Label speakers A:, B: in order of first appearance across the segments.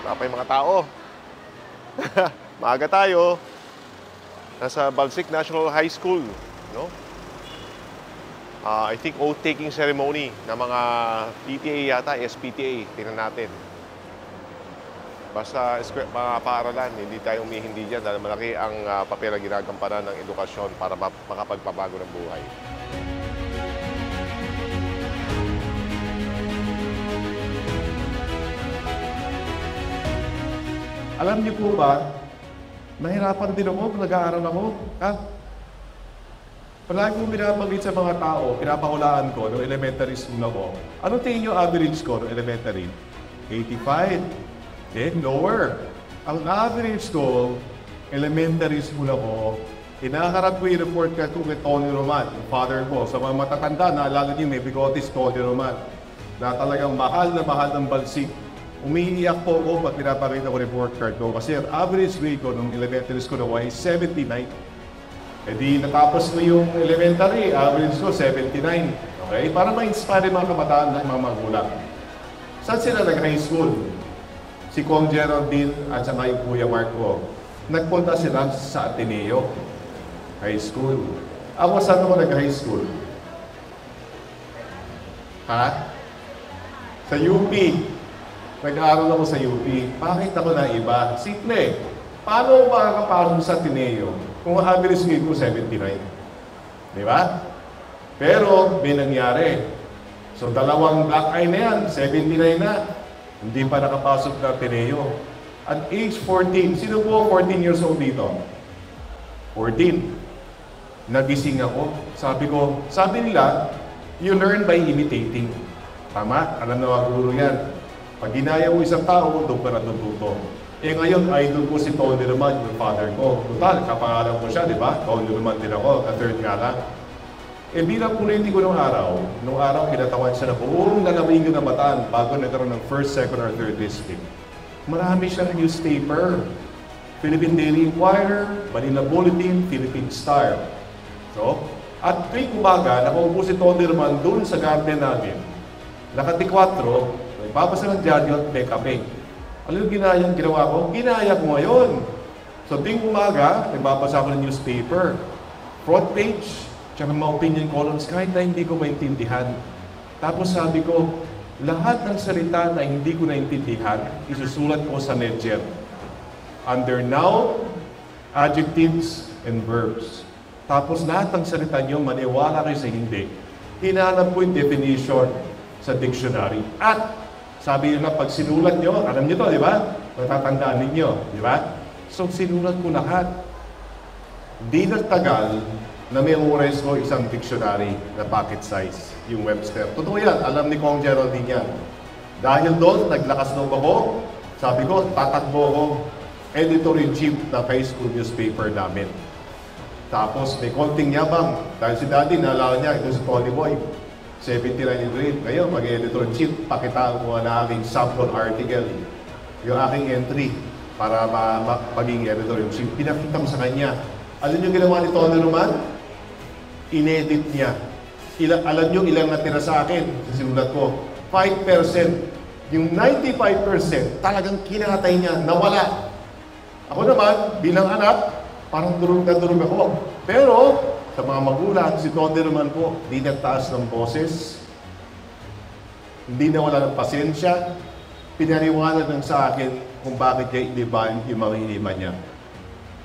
A: Wala pa yung mga tao. Maaga tayo. Nasa Balsik National High School, no? I think oath-taking ceremony ng mga PTA yata, SPTA. Tingnan natin. Basta mga paaralan, hindi tayo umihindi dyan dahil malaki ang papel na ginagampanan ng edukasyon para makapagpabago ng buhay.
B: Alam niyo po ba, nahirapan din ako, nag-aaral ako. Palagi ko binabanggit sa mga tao, pinapakulaan ko noong elementary school ako. Ano tingin niyo average ko noong elementary? 85. Then lower. Ang average ko, elementary school ako, inaharap ko yung report card ko kay Tony Roman, yung father ko. Sa mga matatanda, naalala niyo may bigotis Tony Roman, na talagang mahal na mahal ng Balsik. Umiiyak po ako pag pinapakita ko report card ko kasi ang average grade ko nung elementary school ako ay 79. E di natapos ko yung elementary, average ko 79. Okay? Para ma-inspire mga kabataan ng mga magulang. Saan sila nag-high school? Si Kong Geraldine at saka yung Kuya Marco. Nagpunta sila sa Ateneo High School. Ako saan ako nag-high school? Ha? Sa UP. Nag-aaral ako sa UP. Bakit ako na iba? Simple. Paano ako makakapasok sa Ateneo kung average grade ko 79? Di ba? Pero may nangyari. So dalawang black eye na yan, 79 na. Hindi pa nakapasok na Ateneo. At age 14, sino po 14 years old dito? 14. Nagising ako. Sabi nila, you learn by imitating. Tama? Alam na mga guro yan. Pag ginaya mo isang tao, doon ka natututo. Eh ngayon, idol ko si Tony Roman, yung father ko. Total, kapangalan ko siya, di ba? Tony Roman din ako, third nga lang. Eh bilang politiko nung araw kinatawan siya na buong lalawigan ng Bataan bago nagkaroon ng first, second, or third district. Marami siyang newspaper. Philippine Daily Inquirer, Manila Bulletin, Philippine Star. So, at tuwing umaga, nakaupo si Tony Roman doon sa garden namin. Nakati-4, nagpapasa ng dyaryo at may kape. Ano yung ginawa ko? Ginaya ko ngayon. So, tuwing umaga, nagbabasa ako ng newspaper. Front page, tsaka mga opinion columns, kahit na hindi ko maintindihan. Tapos sabi ko, lahat ng salita na hindi ko naintindihan, isusulat ko sa ledger. Under noun, adjectives, and verbs. Tapos lahat ng salita nyo, maniwala kayo sa hindi. Hinanap ko yung definition sa dictionary. At sabi nyo na, pag sinulat nyo, alam nyo to, di ba? Matatandaan ninyo, di ba? So, sinulat ko lahat. Di nagtagal, na-memorize ko isang dictionary na pocket size, yung Webster. Totoo yan, alam ni Kong Geraldine yan. Dahil doon, naglakas loob ako, sabi ko, tatakbo ko, editor-in-chief ng high school newspaper namin. Tapos, may konting yabang, dahil si Daddy, naalala niya, ito si Tony Boy, 79 in grade. Ngayon, mag-editor-in-chief, pakitaan ko na aking sample article, yung aking entry, para maging editor-in-chief. Pinakita mo sa kanya. Alam niyo ginawa ni Tony Roman? Inedit niya. Alam niyo ilang natira sa akin? Sinulat ko, 5%. Yung 95%, talagang kinatay niya, nawala. Ako naman, bilang anak, parang durog na durog ako. Pero, sa mga magulang, si Tony Roman po, di nagtaas ng boses, hindi nawala ng pasensya, pinaliwanag lang sa akin kung bakit niya iniban yung mga hinima niya.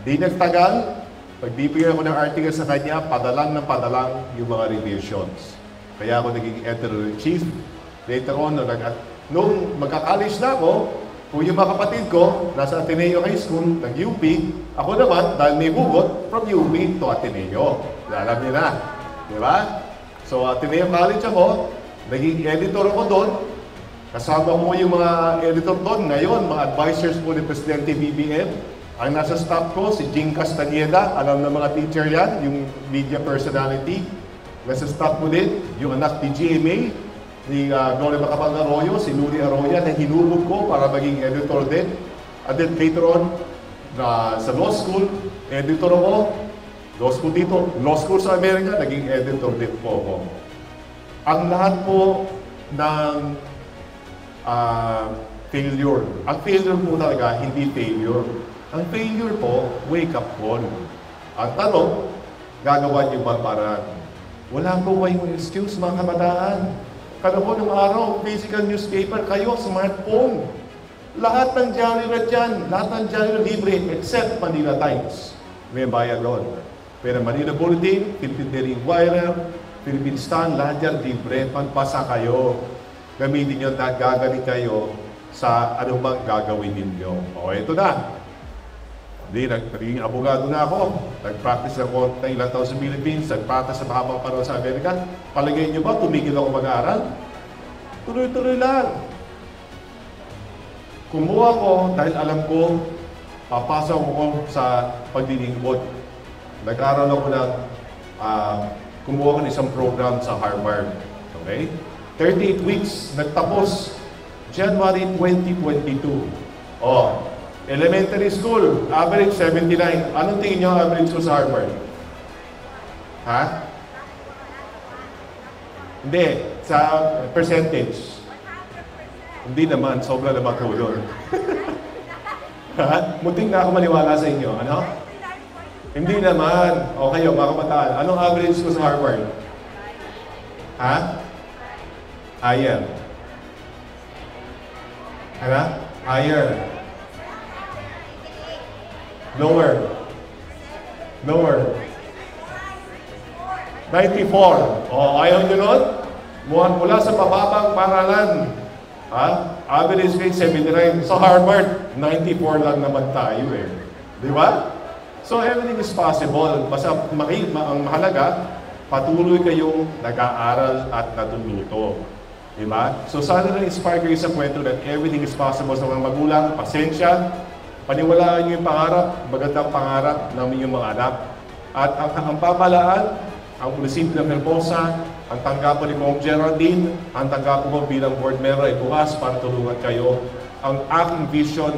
B: Di nagtagal, pagbibigyan ko ng article sa kanya, padalang ng padalang yung mga revisions. Kaya ako naging editor-in-chief. Later on, nung magka-college na ako, kung yung mga kapatid ko, nasa Ateneo High School, nag-UP, ako naman, dahil may hugot, from UP to Ateneo. Alam niyo na. Di ba? So, Ateneo College ako, naging editor ako doon. Kasama ko yung mga editor doon. Ngayon, mga advisors po ni Presidente BBM. Ang nasa staff ko, si Jing Castañeda, alam ng mga teacher yan, yung media personality. Nasa staff ko din, yung anak ni GMA, ni Gloria Macapagal Arroyo, si Luli Arroyo, na hinubog ko para maging editor din. And then later on, sa law school, editor ako. Law school dito, law school sa Amerika, naging editor din po ako. Ang lahat po ng failure. Ang failure po talaga, hindi failure. Ang failure po, wake up call. Ang tanong, gagawa niyo ba para wala po kayong excuse mga kabataan. Kada po nung araw, physical newspaper kayo, smartphone. Lahat ng diaryo dyan, lahat ng diaryo libre except Manila Times. May bayad doon. Pero Manila Bulletin, Philippine Daily Inquirer, Philippine Stand, lahat yan libre. Pagpasa kayo. Gamitin nyo na gagaling kayo sa anumang gagawin ninyo. O, ito na. Hindi, naging abogado na ako. Nag-practice ako ng ilang taon sa Philippines, nag-practice sa mahabang panahon sa Amerika. Palagay nyo ba, tumigil ako mag-aaral? Tuloy-tuloy lang. Kumuha ko dahil alam ko, papasok ako sa paglilingkod. Nag-aaral ako ng, kumuha ko ng isang program sa Harvard. Okay? 38 weeks, nagtapos January 2022. Oh, elementary school, average 79. Anong tingin nyo ang average ko sa Harvard? Ha? Hindi, sa percentage. Hindi naman, sobra naman ko doon. Ha? Munting na ako maniwala sa inyo. Ano? Hindi naman. O kayo, mga kabataan, anong average ko sa Harvard? Ha? Higher. Ano? Higher. Lower. Lower. 94. O, ayaw nyo nun? Mula sa mababang paralan. Ha? Average grade 79. Sa Harvard, 94 lang naman tayo eh. Di ba? So, everything is possible. Basta ang mahalaga, patuloy kayong nag-aaral at natututo. Di ba? So, sana na-inspire kayo sa kwento that everything is possible sa mga magulang. Pasensya. Paniwalaan niyo yung pangarap, magandang pangarap ng inyong mga anak. At ang papalaan, ang munisipyo ng Hermosa, ang tanggapan ni Mong Geraldine, ang tanggapan ko bilang board member ay bukas para tulungan kayo. Ang aking vision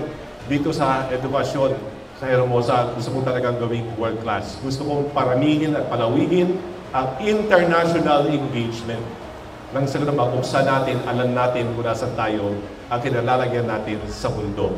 B: dito sa edukasyon sa Hermosa, gusto ko talagang gawing world class. Gusto kong paramihin at palawigin ang international engagement. Nang sila na mabuksan natin, alam natin kung nasan tayo, ang kinalalagyan natin sa mundo.